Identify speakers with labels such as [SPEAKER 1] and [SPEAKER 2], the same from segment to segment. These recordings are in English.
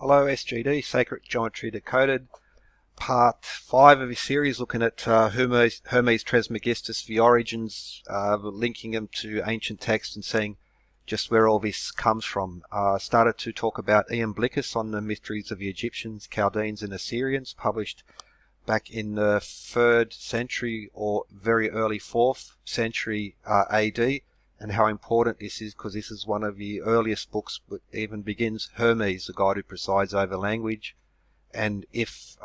[SPEAKER 1] Hello SGD, Sacred Geometry Decoded, part 5 of his series looking at Hermes Trismegistus, the origins, linking them to ancient texts and seeing just where all this comes from. Started to talk about Iamblichus on the mysteries of the Egyptians, Chaldeans and Assyrians, published back in the 3rd century or very early 4th century AD. And how important this is, because this is one of the earliest books that even begins Hermes, the god who presides over language, and if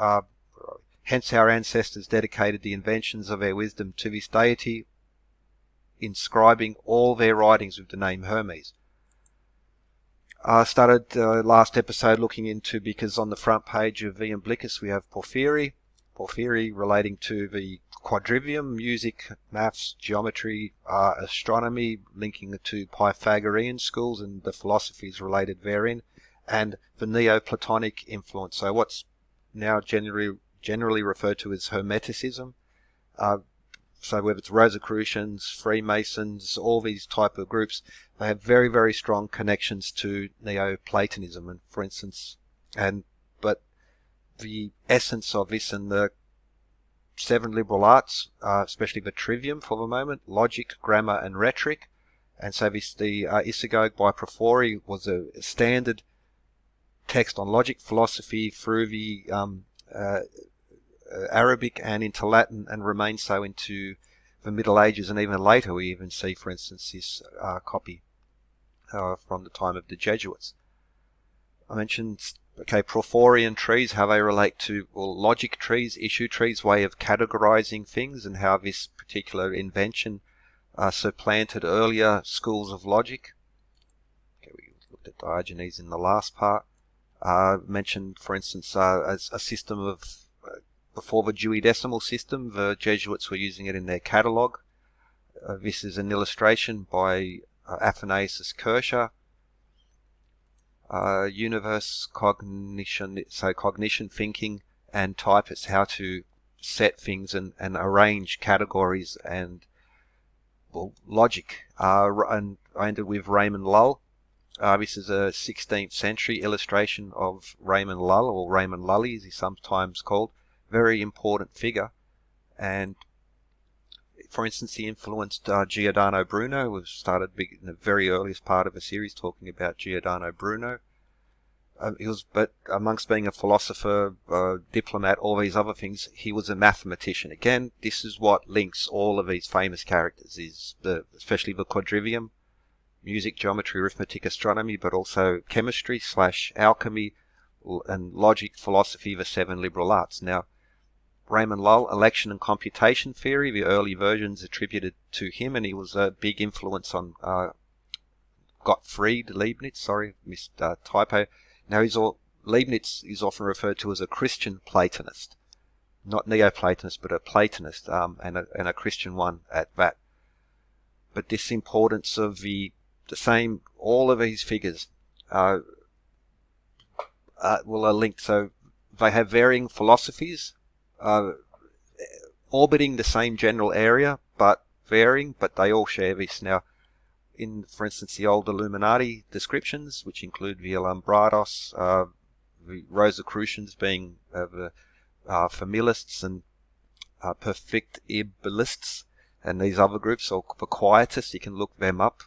[SPEAKER 1] hence our ancestors dedicated the inventions of their wisdom to this deity, inscribing all their writings with the name Hermes. I started last episode looking into, because on the front page of Iamblichus we have Porphyry relating to the Quadrivium, music, maths, geometry, astronomy, linking it to Pythagorean schools and the philosophies related therein, and the Neoplatonic influence. So what's now generally referred to as Hermeticism. So whether it's Rosicrucians, Freemasons, all these type of groups, they have very, very strong connections to Neoplatonism, and for instance, but the essence of this and the 7 liberal arts, especially the trivium for the moment, logic, grammar and rhetoric. And so the Isagoge by Porphyry was a standard text on logic, philosophy through the Arabic and into Latin, and remained so into the Middle Ages, and even later we even see, for instance, this copy from the time of the Jesuits. I mentioned Porphyrian trees, how they relate to, logic trees, issue trees, way of categorizing things, and how this particular invention supplanted earlier schools of logic. We looked at Diogenes in the last part. Mentioned, for instance, as a system of, before the Dewey Decimal System, the Jesuits were using it in their catalogue. This is an illustration by Athanasius Kircher. Universe, cognition, so cognition, thinking, and typists, how to set things and arrange categories and logic. And I ended with Raymond Lull. This is a 16th century illustration of Raymond Lull, or Raymond Lully as he's sometimes called. Very important figure, and for instance he influenced Giordano Bruno. We've started in the very earliest part of the series talking about Giordano Bruno. But amongst being a philosopher, diplomat, all these other things, he was a mathematician. Again, this is what links all of these famous characters, is especially the Quadrivium, music, geometry, arithmetic, astronomy, but also chemistry / alchemy and logic, philosophy, the 7 liberal arts. Now, Raymond Lull, election and computation theory, the early versions attributed to him, and he was a big influence on Gottfried Leibniz. Sorry, missed typo. Now, Leibniz is often referred to as a Christian Platonist, not Neoplatonist, but a Platonist, and a Christian one at that. But this importance of the same, all of these figures are linked. So they have varying philosophies, orbiting the same general area, but varying, but they all share this. Now, in, for instance, the old Illuminati descriptions, which include the Iamblichus, the Rosicrucians being the familists and perfectibilists, and these other groups, or the quietists, you can look them up.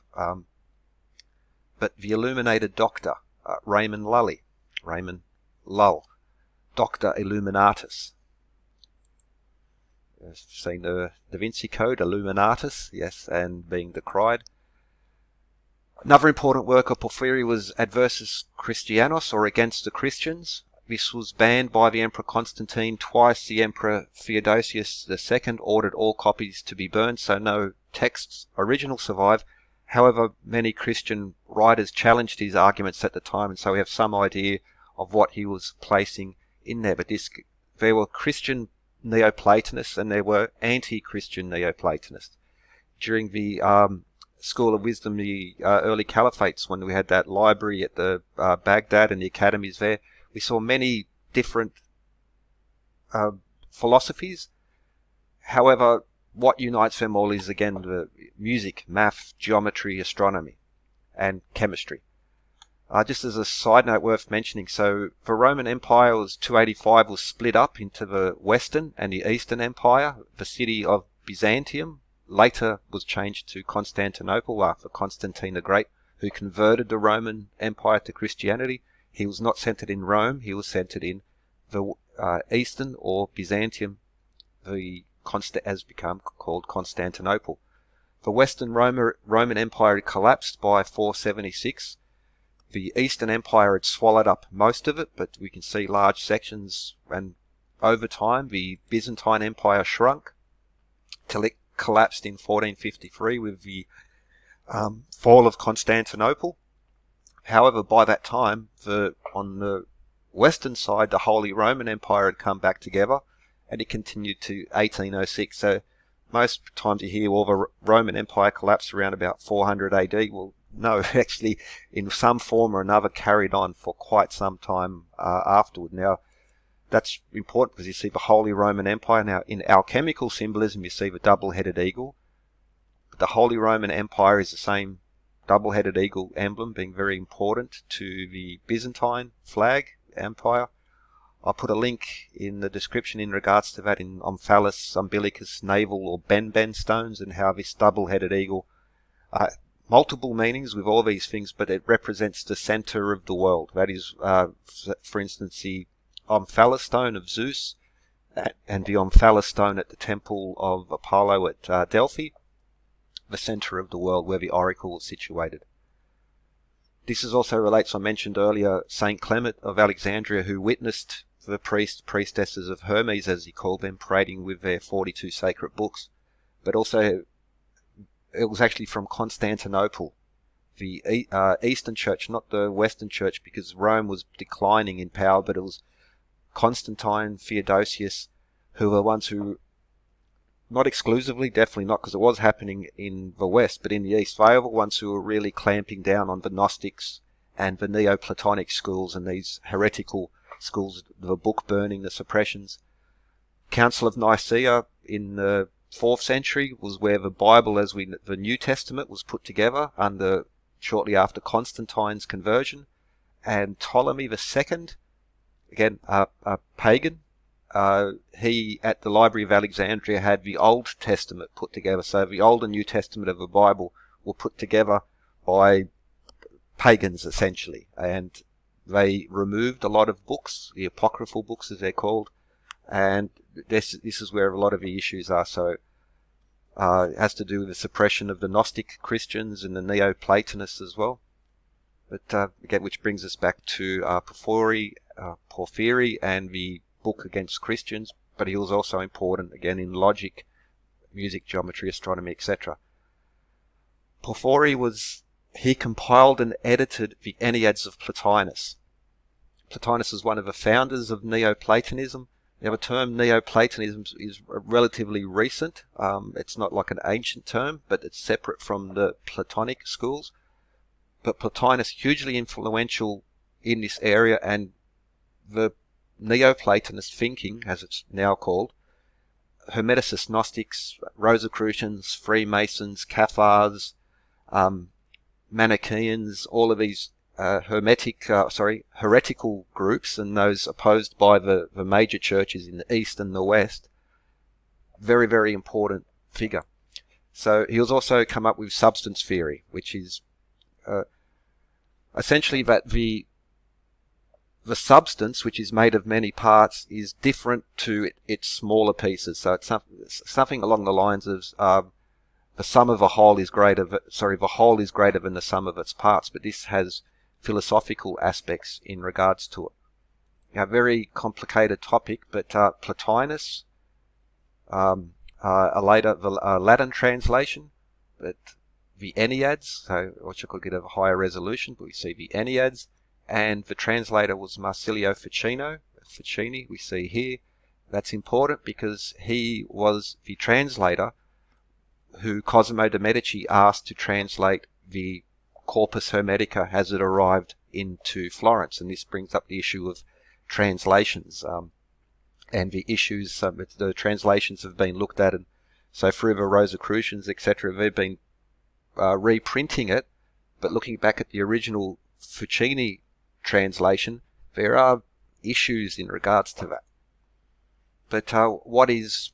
[SPEAKER 1] But the illuminated doctor, Raymond Lull, Doctor Illuminatus. You've seen the Da Vinci Code, Illuminatus, yes, and being decried. Another important work of Porphyry was Adversus Christianos, or Against the Christians. This was banned by the Emperor Constantine. Twice the Emperor Theodosius II ordered all copies to be burned, so no texts original survive. However, many Christian writers challenged his arguments at the time, and so we have some idea of what he was placing in there. But there were Christian Neoplatonists and there were anti-Christian Neoplatonists. During the School of Wisdom, the early caliphates, when we had that library at the Baghdad and the academies there, we saw many different philosophies. However, what unites them all is, again, the music, math, geometry, astronomy, and chemistry. Just as a side note worth mentioning, so the Roman Empire was 285 was split up into the Western and the Eastern Empire. The city of Byzantium later was changed to Constantinople after Constantine the Great, who converted the Roman Empire to Christianity. He was not centered in Rome, he was centered in the Eastern or Byzantium, as become called Constantinople. The Western Roman Empire collapsed by 476. The Eastern Empire had swallowed up most of it, but we can see large sections, and over time the Byzantine Empire shrunk till it collapsed in 1453 with the fall of Constantinople. However, by that time, on the western side, the Holy Roman Empire had come back together, and it continued to 1806. So most times you hear, well, the Roman Empire collapsed around about 400 AD. Well, no, actually, in some form or another, carried on for quite some time afterward. Now, that's important because you see the Holy Roman Empire. Now, in alchemical symbolism, you see the double-headed eagle. The Holy Roman Empire is the same double-headed eagle emblem, being very important to the Byzantine flag empire. I'll put a link in the description in regards to that in Omphalos, Umbilicus, Navel, or Benben stones, and how this double-headed eagle, multiple meanings with all these things, but it represents the center of the world. That is, for instance, the Omphalos stone of Zeus and the Omphalos stone at the temple of Apollo at Delphi, the center of the world where the oracle was situated. This is also relates, I mentioned earlier, Saint Clement of Alexandria, who witnessed the priestesses of Hermes, as he called them, parading with their 42 sacred books. But also, it was actually from Constantinople, the Eastern Church, not the Western Church, because Rome was declining in power, but it was Constantine, Theodosius, who were ones who, not exclusively, definitely not, because it was happening in the West, but in the East, they were the ones who were really clamping down on the Gnostics and the Neoplatonic schools and these heretical schools, the book burning, the suppressions. Council of Nicaea in the 4th century was where the Bible, the New Testament, was put together shortly after Constantine's conversion. And Ptolemy II, again, a pagan, he, at the Library of Alexandria, had the Old Testament put together. So the Old and New Testament of the Bible were put together by pagans, essentially. And they removed a lot of books, the apocryphal books as they're called. And this is where a lot of the issues are. So it has to do with the suppression of the Gnostic Christians and the Neoplatonists as well. But again, which brings us back to Porphyry and the book against Christians, but he was also important again in logic, music, geometry, astronomy, etc. Porphyry he compiled and edited the Enneads of Plotinus. Plotinus is one of the founders of Neoplatonism. Now, the term Neoplatonism is relatively recent. It's not like an ancient term, but it's separate from the Platonic schools. But Plotinus, hugely influential in this area, and the Neoplatonist thinking, as it's now called, Hermeticist Gnostics, Rosicrucians, Freemasons, Cathars, Manichaeans, all of these heretical groups, and those opposed by the major churches in the East and the West, very, very important figure. So he was also come up with substance theory, which is essentially that the substance, which is made of many parts, is different to its smaller pieces. So it's something along the lines of the sum of a whole is greater. The whole is greater than the sum of its parts. But this has philosophical aspects in regards to it. A very complicated topic, but Plotinus, a Latin translation, but the Enneads, which I could get a higher resolution, but we see the Enneads. And the translator was Marsilio Ficini, we see here. That's important because he was the translator who Cosimo de Medici asked to translate the Corpus Hermetica as it arrived into Florence. And this brings up the issue of translations and the issues. The translations have been looked at, and so through the Rosicrucians, etc., they've been reprinting it, but looking back at the original Ficini translation, there are issues in regards to that. But what is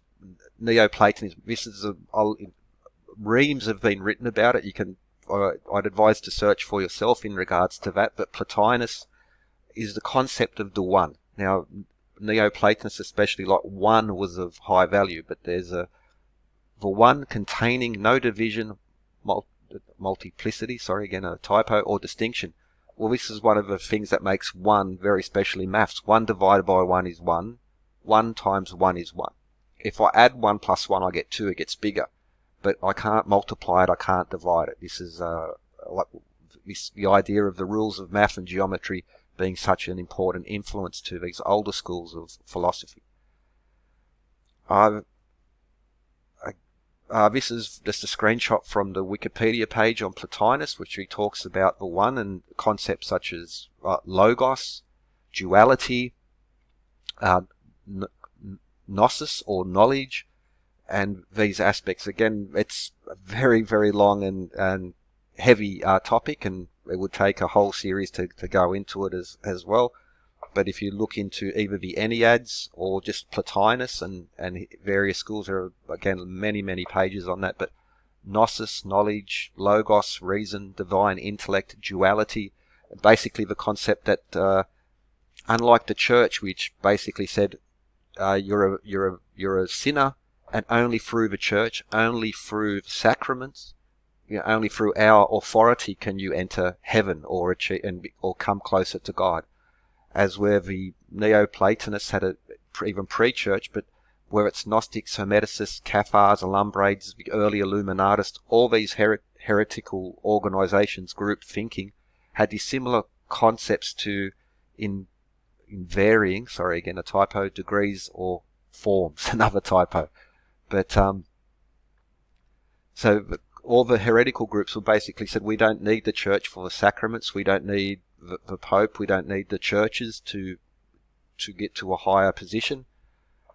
[SPEAKER 1] Neoplatonism? This is reams have been written about it. You can, I'd advise to search for yourself in regards to that. But Plotinus is the concept of the one. Now, Neoplatonists especially, like one was of high value, but there's the one containing no division, multiplicity, sorry, again a typo, or distinction. Well, this is one of the things that makes one very special in maths. 1 divided by 1 is 1. 1 times 1 is 1. If I add 1 plus 1, I get 2, it gets bigger. But I can't multiply it, I can't divide it. This is the idea of the rules of math and geometry being such an important influence to these older schools of philosophy. This is just a screenshot from the Wikipedia page on Plotinus, which he talks about the one and concepts such as logos, duality, gnosis or knowledge, and these aspects. Again, it's a very, very long and heavy topic, and it would take a whole series to go into it as well. But if you look into either the Enneads or just Plotinus and various schools, there are, again, many, many pages on that. But gnosis, knowledge, logos, reason, divine intellect, duality, basically the concept that unlike the church, which basically said you're a sinner, and only through the church, only through sacraments, only through our authority can you enter heaven or achieve or come closer to God. As where the Neoplatonists had even pre-church, but where it's Gnostics, Hermeticists, Cathars, Alumbrades, the early Illuminatists, all these heretical organizations, group thinking, had these similar concepts to in varying, sorry again a typo, degrees or forms, another typo. But so all the heretical groups were basically said, we don't need the church for the sacraments, we don't need the Pope, we don't need the churches to get to a higher position.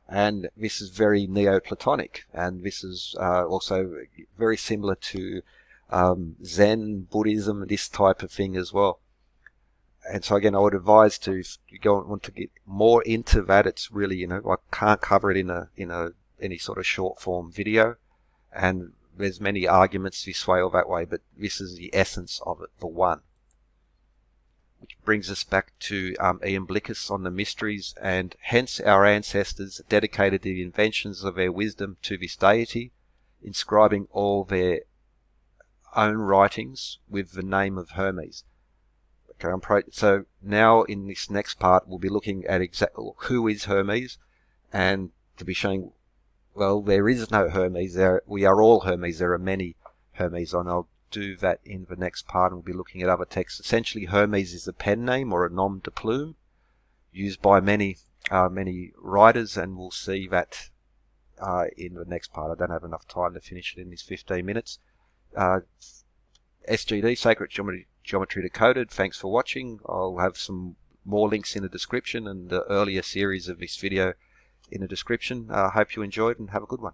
[SPEAKER 1] And this is very Neoplatonic, and this is also very similar to Zen, Buddhism, this type of thing as well. And so again, I would advise to, if you want to get more into that, it's really, I can't cover it in any sort of short form video, and there's many arguments this way or that way, but this is the essence of it, the one. Which brings us back to Iamblichus on the mysteries, and hence our ancestors dedicated the inventions of their wisdom to this deity, inscribing all their own writings with the name of Hermes. Okay, so now in this next part we'll be looking at exactly who is Hermes, and to be showing, well, there is no Hermes. We are all Hermes. There are many Hermes, and I'll do that in the next part, and we'll be looking at other texts. Essentially, Hermes is a pen name or a nom de plume used by many writers, and we'll see that in the next part. I don't have enough time to finish it in these 15 minutes. SGD, Sacred Geometry Decoded. Thanks for watching. I'll have some more links in the description and the earlier series of this video in the description. I hope you enjoyed and have a good one.